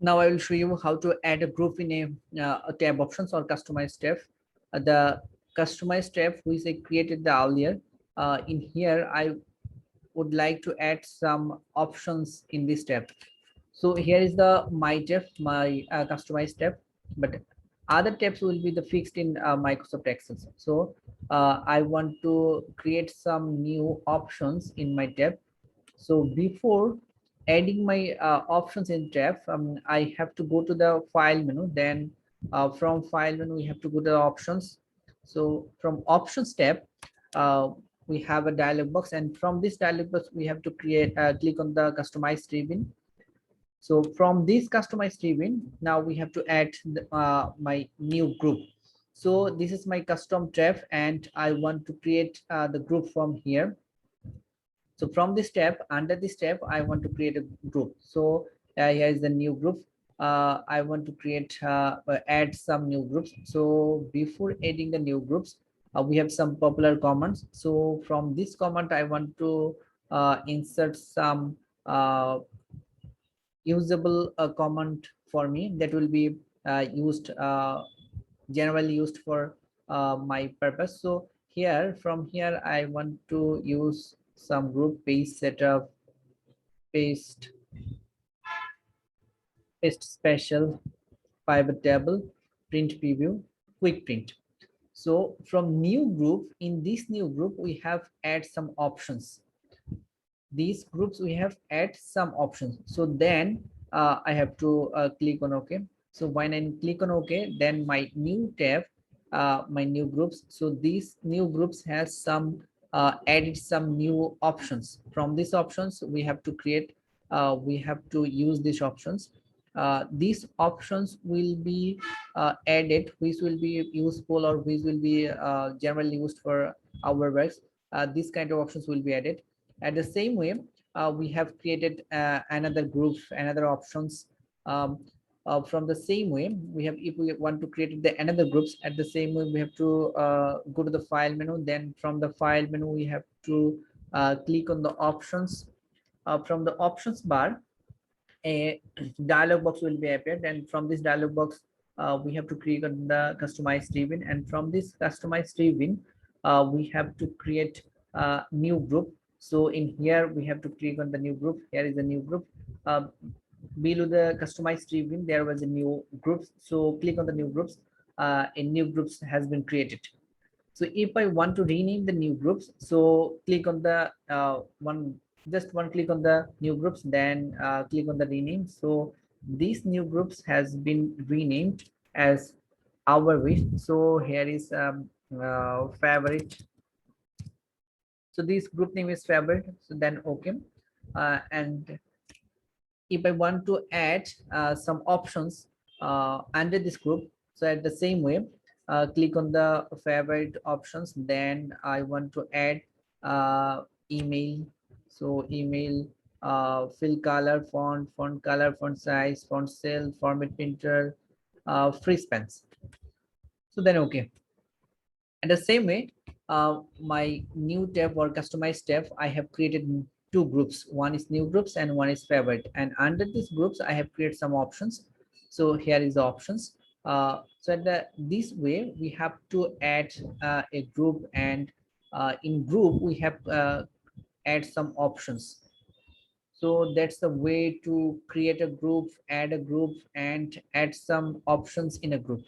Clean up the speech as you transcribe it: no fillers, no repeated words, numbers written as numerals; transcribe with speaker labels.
Speaker 1: Now I will show you how to add a group in a tab options or customized tab. The customized tab which I created the earlier. In here, I would like to add some options in this tab. So here is the my tab, my customized tab, but other tabs will be the fixed in Microsoft Excel. So I want to create some new options in my tab. So before adding my options in tab, I have to go to the file menu. Then from file menu, we have to go to the options. So from options tab, uh, we have a dialog box, and from this dialog box, we have to create click on the customized ribbon. So from this customized ribbon, now we have to add my new group. So this is my custom tab, and I want to create the group from here. So from this tab, under this tab, I want to create a group. So here is the new group. I want to create add some new groups. So before adding the new groups, we have some popular commands. So from this command, I want to insert some usable command for me that will be used generally used for my purpose. So here, from here, I want to use some group paste setup, paste, paste special, pivot table, print preview, quick print. So from new group, in this new group, we have add some options. These groups we have add some options. So then I have to click on OK. So when I click on OK, then my new tab, my new groups. So these new groups has some added some new options. From these options, we have to create. We have to use these options. These options will be added, which will be useful or which will be generally used for our works. These kind of options will be added. At the same way, we have created another group, another options. From the same way, we have, if we want to create the another groups, at the same way, we have to go to the file menu. Then from the file menu, we have to click on the options. From the options bar, a dialog box will be appeared, and from this dialog box, we have to create on the customized ribbon, and from this customized ribbon, we have to create a new group. So in here, we have to click on the new group. Here is the new group. uh, Below the customized ribbon, there was a new group. So click on the new groups. A new groups has been created. So if I want to rename the new groups, so click on the just one click on the new groups, then click on the rename. So these new groups has been renamed as our wish. So here is favorite. So this group name is favorite. So then okay. And if I want to add some options under this group, so at the same way, click on the favorite options. Then I want to add email. So email, fill color, font color, font size, font cell, format printer, free spans. So then okay. And the same way, my new tab or customized tab, I have created two groups. One is new groups and one is favorite. And under these groups, I have created some options. So here is the options. So this way, we have to add a group, and in group, we have add some options. So that's the way to create a group, add a group, and add some options in a group.